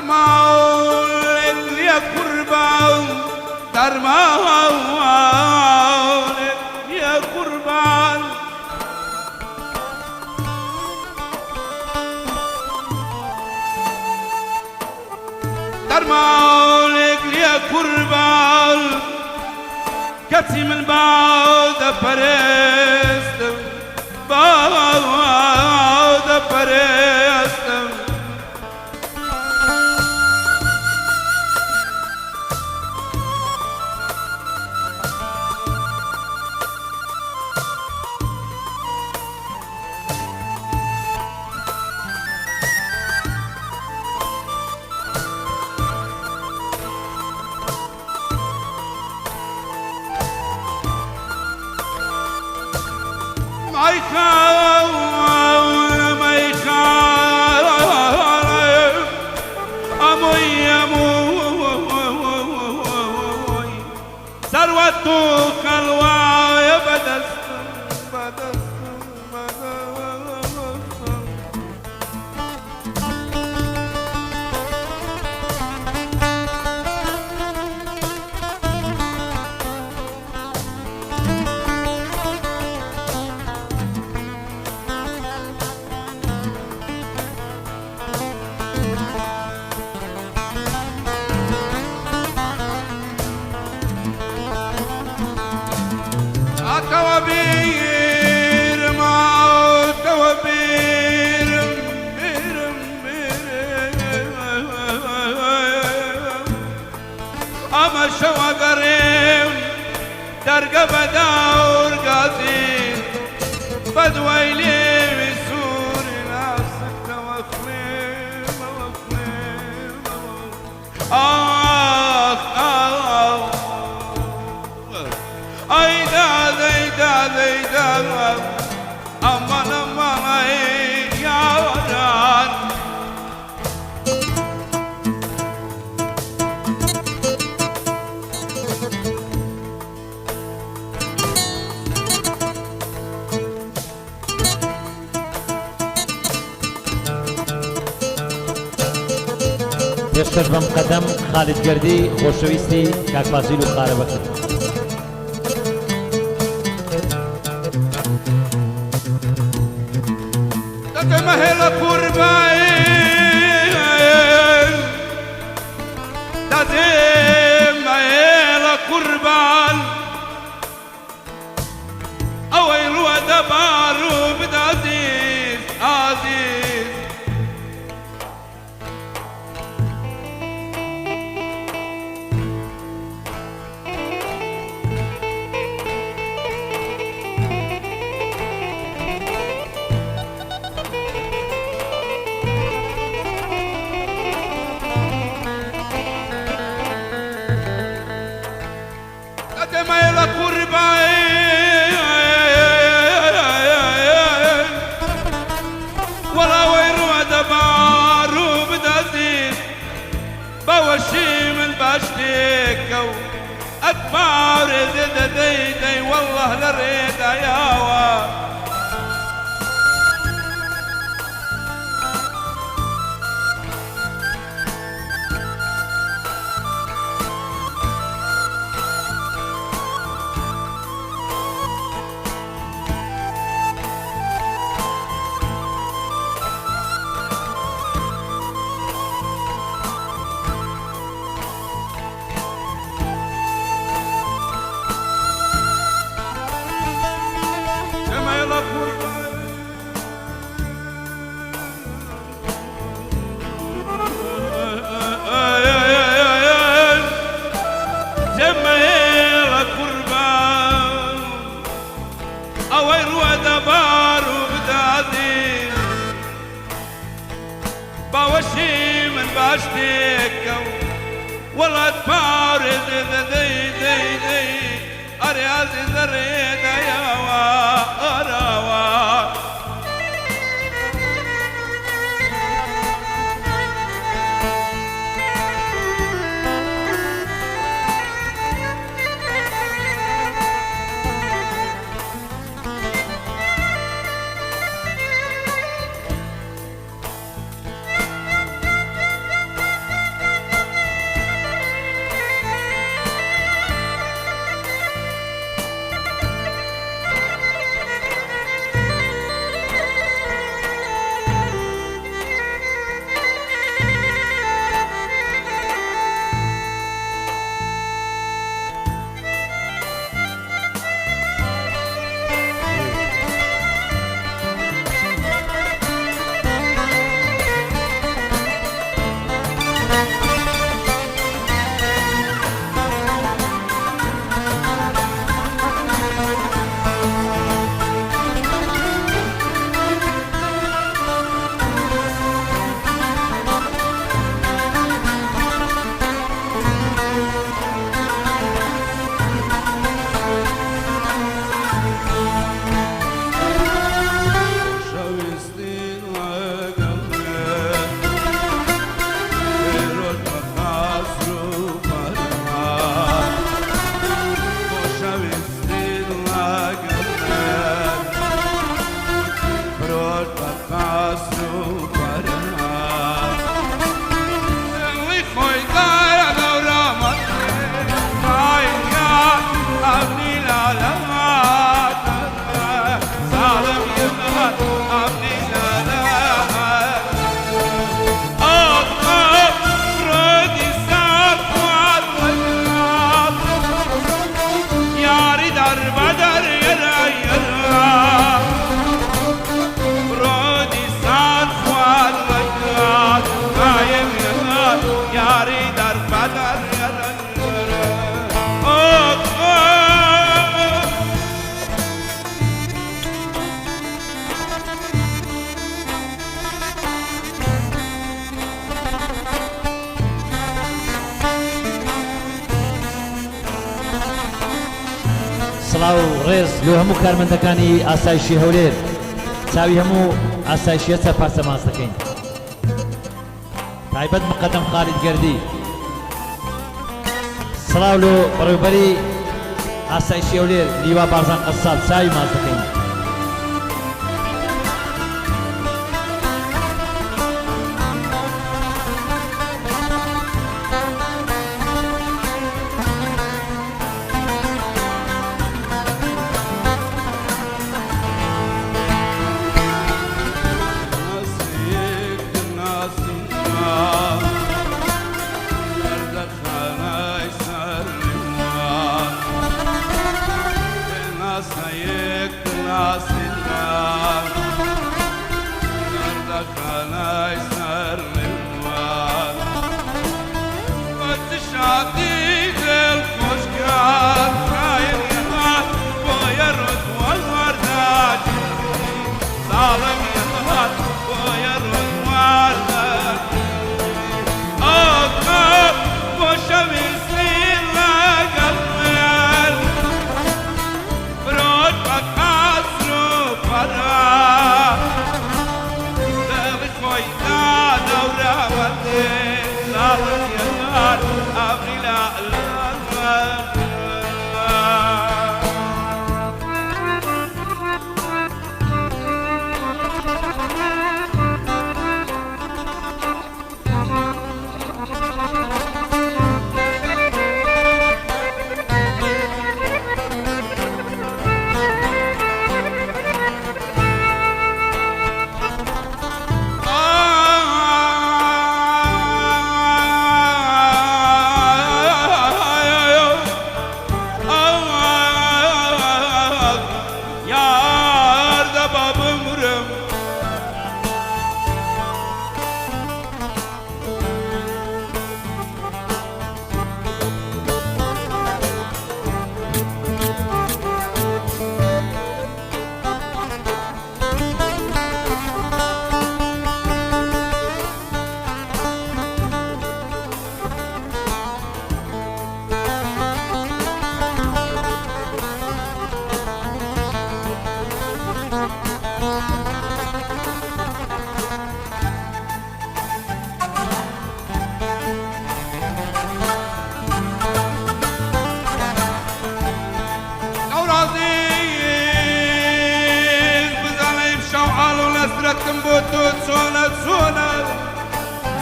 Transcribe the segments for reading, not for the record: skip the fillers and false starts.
درمان يا قربان درمان يا قربان درمانك يا قربان كتي من بعد فرستم بعد فرستم ما يخاف ما يخاف أموي أموي ثروتك الوايا بدستم توابير ما توابير أما شو قريم درقة بدور قاسين بدويلي بسور ناسك توخليم aman aman ay yavran پێشتر بەم قەدەم خالید گەردی خۆشەویستی کاکبازیل و خارەبە کرد. مهلا قربان دادي مهلا قربان أويل ودبارو بدعزيز عزيز ميلا قربان ولا ويرو دبارو بدازيز بوشي من باشتيك أكبر زد ديدي والله لريد ياوا وشي من باشتك والله تفارز دي دي دي أريازي زريد يا وراوا سڵاو ڕێز لۆ هەموو کارمەندەکانی ئاسایشی هەولێر چاوی هەموو ئاسایشیە سەرپارچە ماچ دەکەین تایبەت مقەدەم خالید گەردی سڵاو لۆ بەڕێوەبەری ئاسایشی هەولێر لیوا بارزان قەساب چاوی ماچ دەکەین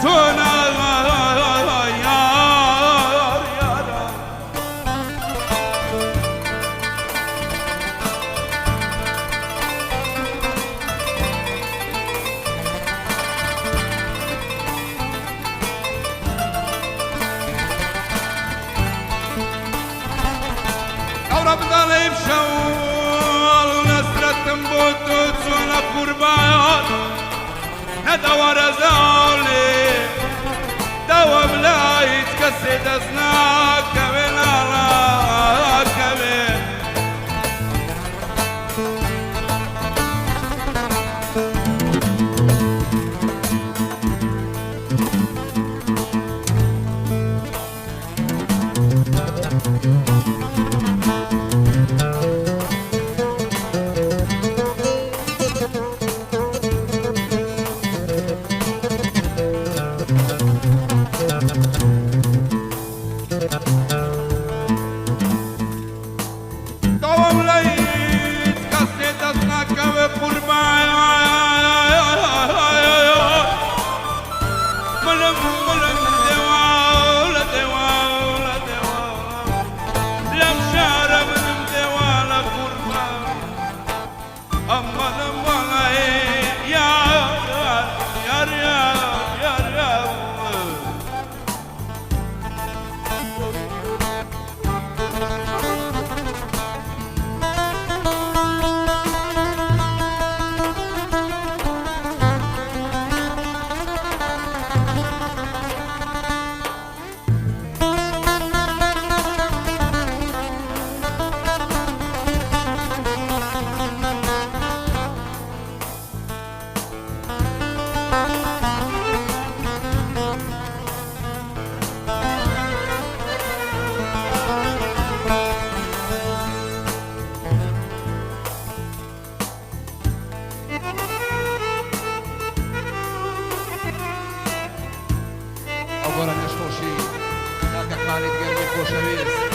سونا رب ظليم شول نسرة تنبوتو تسونا قربان ندور زولي دوام لا يتكسد اسناك كمين الله كمين دوام لا يتكسد اسناك كمين قربان ملم ملم دوال دوال دوال لم شارب من دوال قربان أما لما يا يا يا يا أولا نشوشي لا خالد قلبي خوشويس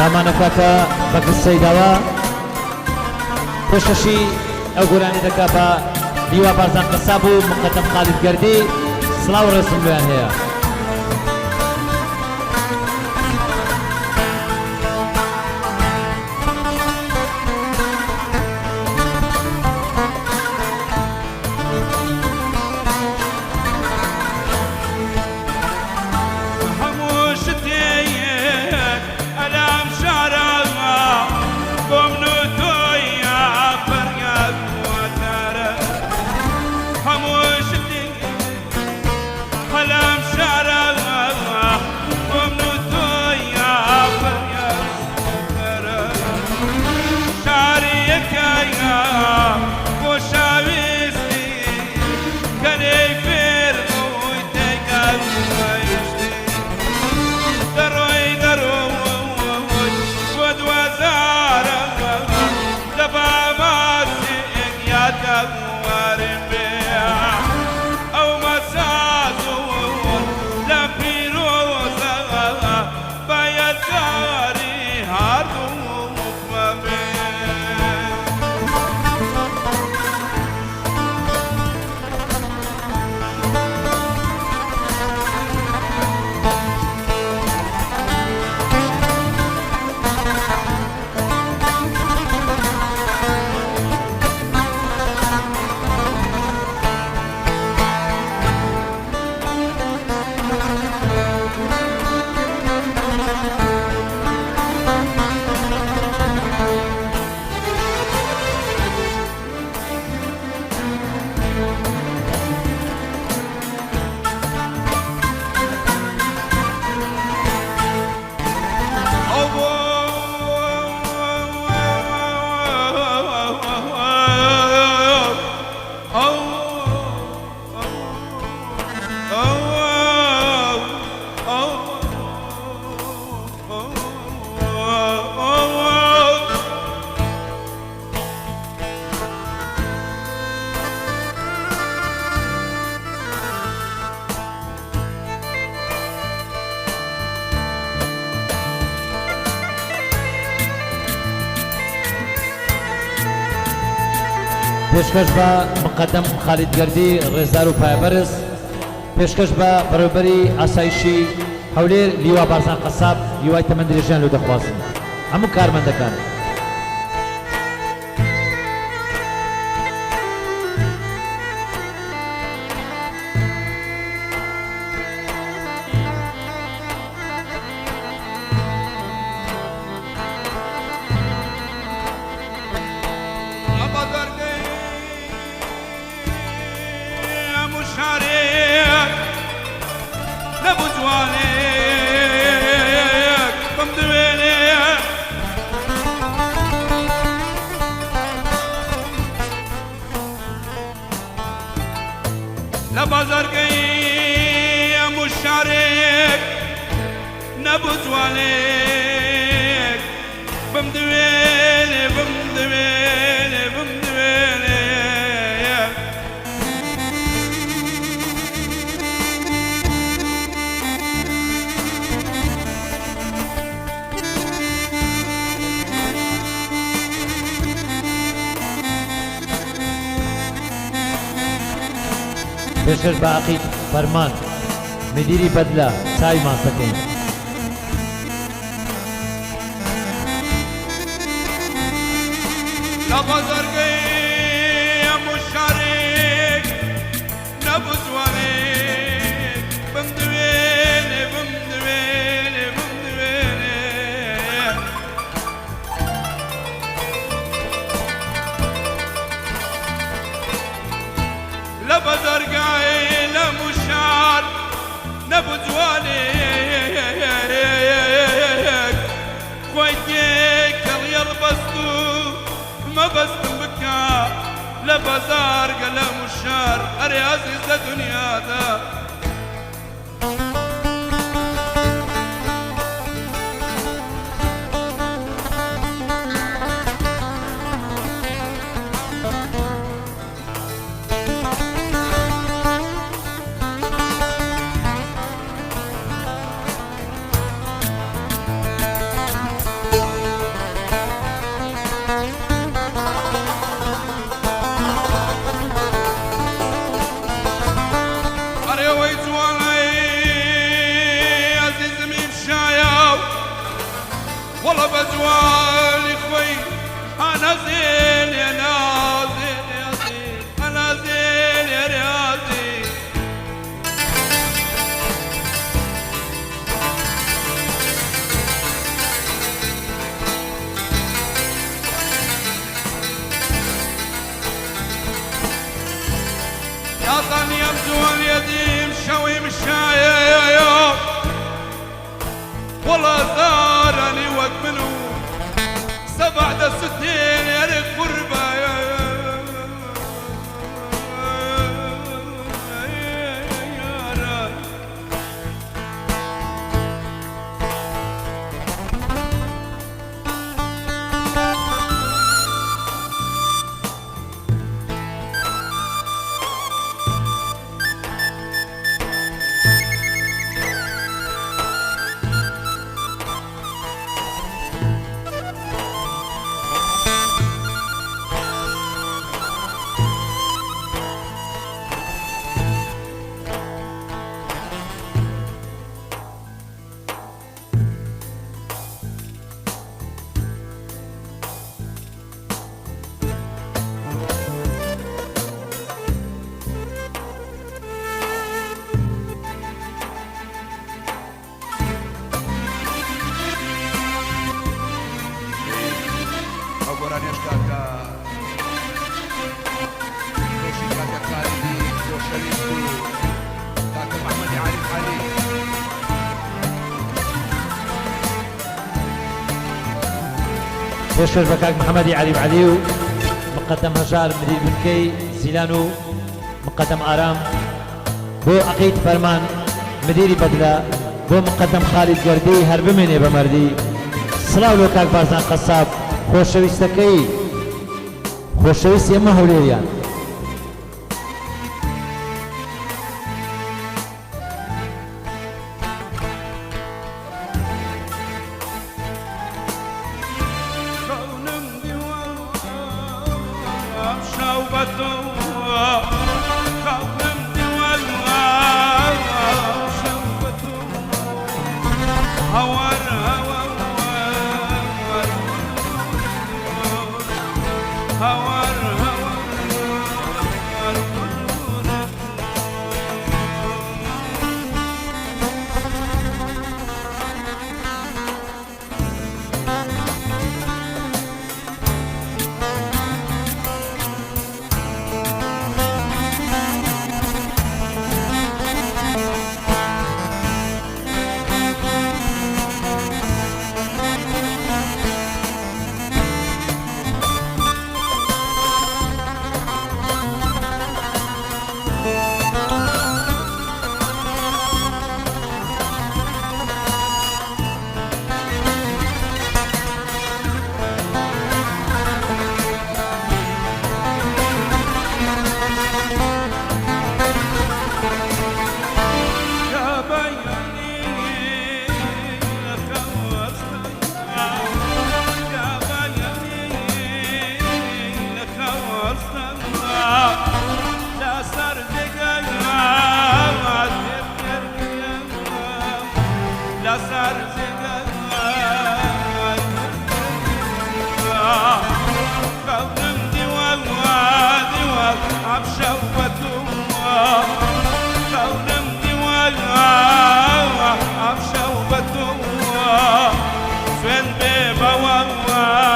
سامانەکەکە بە قسەی داوا پێشەشی ئەو گۆرانی دەکا بە دیوا بارزان قەساب و مقەدەم خالید گەردی سڵاو و ڕێسم لێیان هەیە. هموش الدنيا هلا مشى پێشکەش بە مقدم خالید گەردی ڕێزدار و پایەبەرز، پێشکەش بە بەڕێوەبەری ئاسایشی هەولێر لیوا بارزان قەساب لیوای تەمەن درێژیان لێ دەخوازم هەموو کارمەندەکان. پێشکەش بە عەقیل فەرمان مدیری بەدلە چاوی ماسەکەین. لە بەزەرگەی هەموو شارێک نەبووزوانێک بمدوێنێ بمدوێنێ بمدوێنێ لە بەزەرگای لە موشار نەبووزوانێک خۆی تێک کەڵیەڵ بەست و مەبەستم بکە لە بەزارگە لە موشار ئەرێ عەزیز لە دونیادا والله بزوالي خوي انا زين يا نازل يا زين انا زين يا رياضي يا ظني يا مزوال يدي مشاوي مشايا والله زارني وقت منو 7 سنين يا ريت غربة پێشکەش بە کاک محەممەدی عەلی عەلی و مقدم هەژار مدیر بنکەی زیلان و مقدم ئارام بۆ عەقیل فەرمان مدیری بەدلە بۆ مقدم خالید گەردی هەر بمێنێ بە مەردی سڵاو لۆ کاک بارزان قەساب خۆشەویستەکەی خۆشەویستی ئێمە هەولێریان شاو عبشوبته قوم ديوان عبشوبته هوار هوار هوار عبشوبته فين بيبا والله